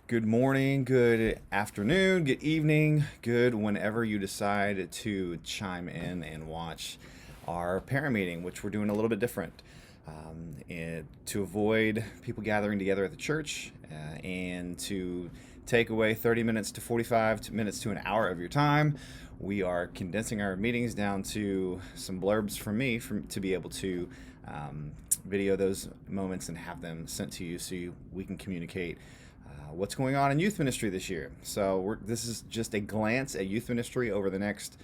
Good morning, good afternoon, good evening, good whenever you decide to chime in and watch our parent meeting, which we're doing a little bit different. And to avoid people gathering together at the church and to take away 30 minutes to 45 minutes to an hour of your time, we are condensing our meetings down to some blurbs from me to be able to um, video those moments and have them sent to you we can communicate what's going on in youth ministry this year. This is just a glance at youth ministry over the next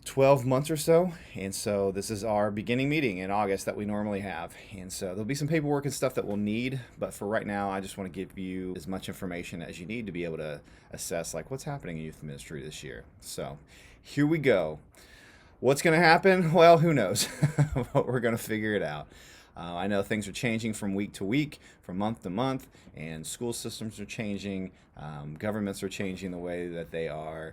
12 months or so. And so this is our beginning meeting in August that we normally have. And so there'll be some paperwork and stuff that we'll need. But for right now, I just want to give you as much information as you need to be able to assess like what's happening in youth ministry this year. So here we go. What's going to happen? Well, who knows? But we're going to figure it out. I know things are changing from week to week, from month to month, and school systems are changing. Governments are changing the way that they are.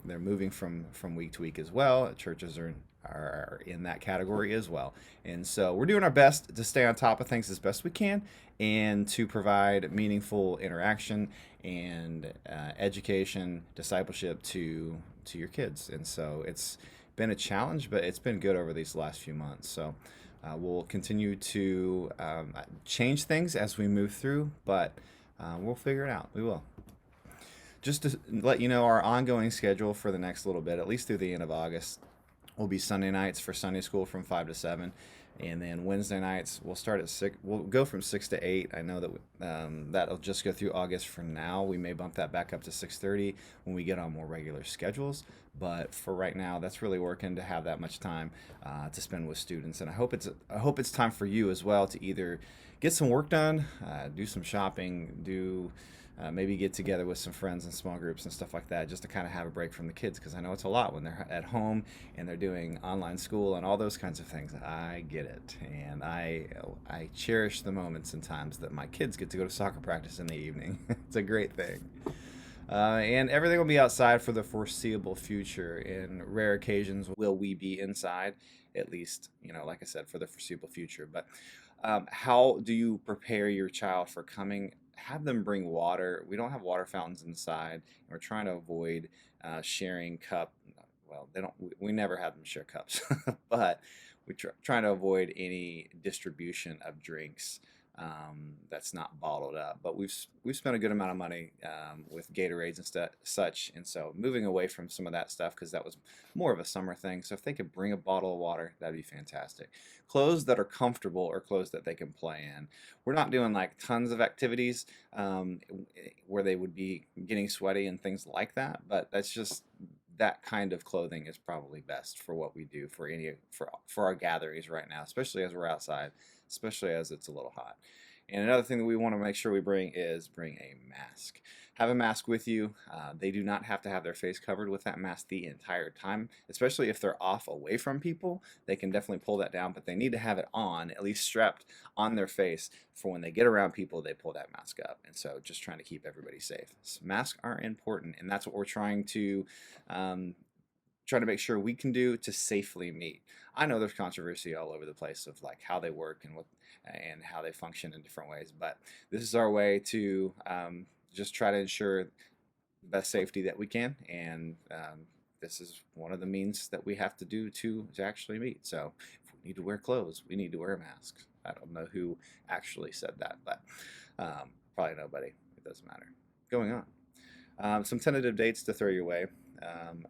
They're moving from week to week as well. Churches are in that category as well. And so we're doing our best to stay on top of things as best we can and to provide meaningful interaction and education, discipleship to your kids. And so it's been a challenge, but it's been good over these last few months. So we'll continue to change things as we move through, but we'll figure it out. We will. Just to let you know, our ongoing schedule for the next little bit, at least through the end of August, will be Sunday nights for Sunday school from 5 to 7. And then Wednesday nights, we'll start at 6. We'll go from 6 to 8. I know that that'll just go through August for now. We may bump that back up to 6:30 when we get on more regular schedules. But for right now, that's really working to have that much time to spend with students. And I hope it's time for you as well to either get some work done, do some shopping, do maybe get together with some friends and small groups and stuff like that just to kind of have a break from the kids, because I know it's a lot when they're at home and they're doing online school and all those kinds of things. I get it, and I cherish the moments and times that my kids get to go to soccer practice in the evening. It's a great thing. And everything will be outside for the foreseeable future. In rare occasions will we be inside, at least, like I said, for the foreseeable future. But how do you prepare your child for coming? Have them bring water. We don't have water fountains inside, and we're trying to avoid sharing cup. Well, they don't. We never have them share cups, but we're trying to avoid any distribution of drinks that's not bottled up. But we've spent a good amount of money with Gatorades and such, and so moving away from some of that stuff because that was more of a summer thing. So if they could bring a bottle of water, that'd be fantastic. Clothes that are comfortable or clothes that they can play in. We're not doing like tons of activities where they would be getting sweaty and things like that, but that's just that kind of clothing is probably best for what we do for our gatherings right now, especially as we're outside, especially as it's a little hot. And another thing that we want to make sure we bring a mask. Have a mask with you. They do not have to have their face covered with that mask the entire time, especially if they're off away from people. They can definitely pull that down, but they need to have it on, at least strapped on their face for when they get around people, they pull that mask up. And so just trying to keep everybody safe. So masks are important, and that's what we're um, trying to make sure we can do to safely meet. I know there's controversy all over the place of like how they work and how they function in different ways, but this is our way to just try to ensure the best safety that we can, and this is one of the means that we have to do to actually meet. So if we need to wear clothes, we need to wear a mask. I don't know who actually said that, but probably nobody. It doesn't matter. Going on. Some tentative dates to throw your way.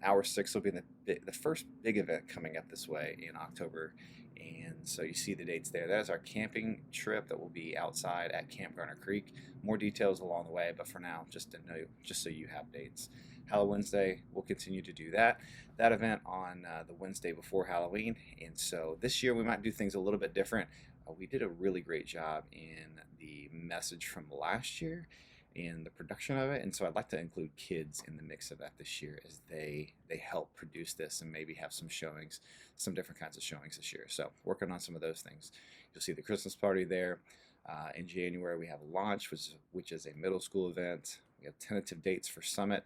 Hour 6 will be the first big event coming up this way in October, and so you see the dates there. That is our camping trip that will be outside at Camp Garner Creek. More details along the way, but for now, just to know, just so you have dates. Halloween Wednesday, we'll continue to do that event on the Wednesday before Halloween, and so this year we might do things a little bit different. We did a really great job in the message from last year in the production of it, and so I'd like to include kids in the mix of that this year as they help produce this and maybe have some showings, some different kinds of showings this year. So working on some of those things. You'll see the Christmas party there. In January we have a launch, which is a middle school event. We have tentative dates for Summit,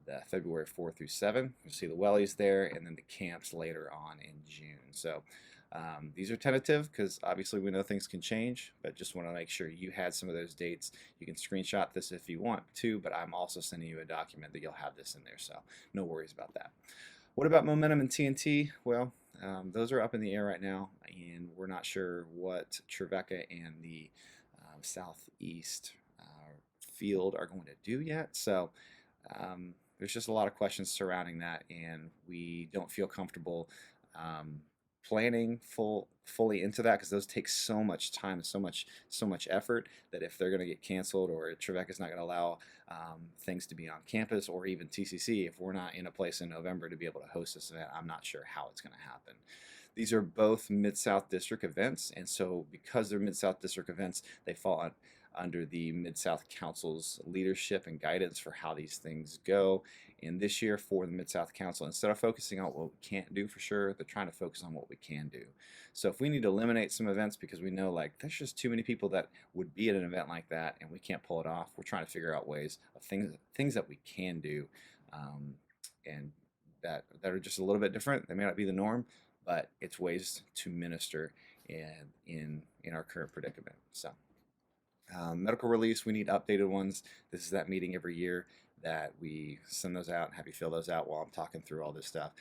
the February 4 through 7. You'll see the wellies there, and then the camps later on in June. So These are tentative because obviously we know things can change, but just want to make sure you had some of those dates. You can screenshot this if you want to, but I'm also sending you a document that you'll have this in there, so no worries about that. What about momentum and TNT? Well, those are up in the air right now, and we're not sure what Trevecca and the Southeast field are going to do yet. So there's just a lot of questions surrounding that, and we don't feel comfortable um, planning fully into that because those take so much time, so much effort that if they're going to get canceled or Trevecca's not going to allow things to be on campus or even TCC, if we're not in a place in November to be able to host this event, I'm not sure how it's going to happen. These are both Mid-South District events, and so because they're Mid-South District events, they fall under the Mid-South Council's leadership and guidance for how these things go. And this year for the Mid-South Council, instead of focusing on what we can't do for sure, they're trying to focus on what we can do. So if we need to eliminate some events because we know like there's just too many people that would be at an event like that and we can't pull it off, we're trying to figure out ways of things that we can do, and that are just a little bit different. They may not be the norm, but it's ways to minister in our current predicament. So medical release, we need updated ones. This is that meeting every year that we send those out and have you fill those out while I'm talking through all this stuff.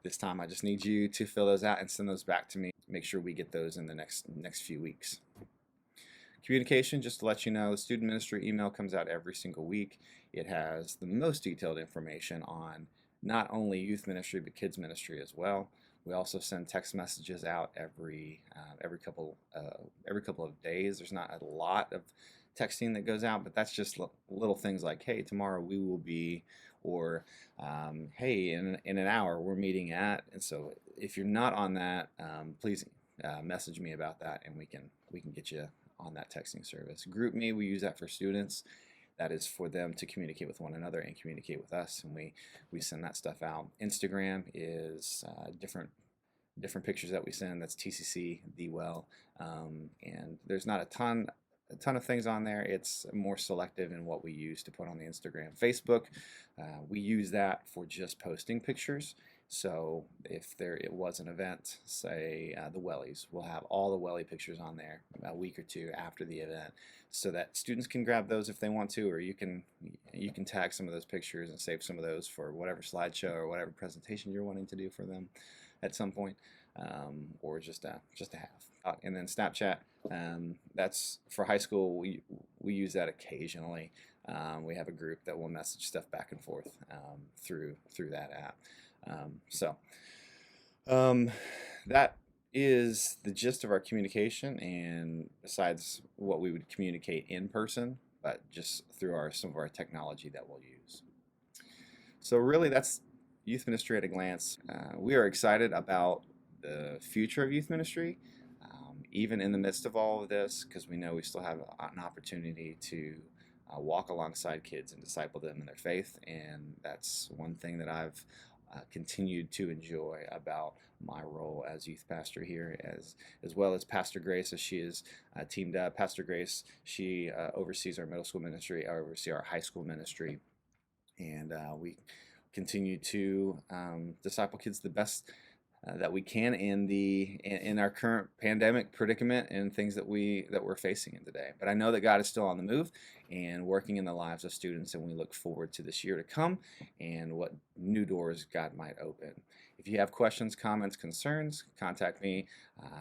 This time I just need you to fill those out and send those back to me. Make sure we get those in the next few weeks. Communication, just to let you know, the student ministry email comes out every single week. It has the most detailed information on not only youth ministry but kids ministry as well. We also send text messages out every couple of days. There's not a lot of texting that goes out, but that's just little things like, hey, tomorrow we will be, or hey, in an hour we're meeting at. And so if you're not on that, please message me about that, and we can get you on that texting service. GroupMe, we use that for students. That is for them to communicate with one another and communicate with us, and we send that stuff out. Instagram is different pictures that we send. That's TCC the well, and there's not a ton of things on there. It's more selective in what we use to put on the Instagram. Facebook, we use that for just posting pictures. So if it was an event, say the Wellies, we'll have all the Welly pictures on there a week or two after the event, so that students can grab those if they want to, or you can tag some of those pictures and save some of those for whatever slideshow or whatever presentation you're wanting to do for them at some point, or just a half. And then Snapchat, that's for high school. We use that occasionally. We have a group that will message stuff back and forth through that app. That is the gist of our communication, and besides what we would communicate in person, but just through some of our technology that we'll use. So really that's youth ministry at a glance. We are excited about the future of youth ministry, even in the midst of all of this, because we know we still have an opportunity to walk alongside kids and disciple them in their faith, and that's one thing that I've continued to enjoy about my role as youth pastor here, as well as Pastor Grace, as she is teamed up. Pastor Grace, she oversees our middle school ministry. I oversee our high school ministry, and we continue to disciple kids the best that we can in our current pandemic predicament and things that we're facing in today. But I know that God is still on the move and working in the lives of students, and we look forward to this year to come and what new doors God might open. If you have questions, comments, concerns, contact me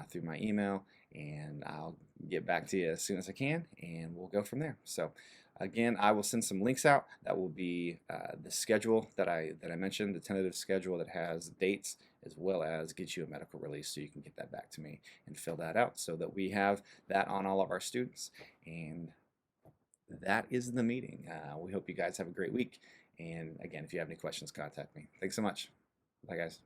through my email, and I'll get back to you as soon as I can, and we'll go from there. So again, I will send some links out. That will be the schedule that I mentioned, the tentative schedule that has dates, as well as get you a medical release so you can get that back to me and fill that out so that we have that on all of our students. And that is the meeting. We hope you guys have a great week. And again, if you have any questions, contact me. Thanks so much. Bye, guys.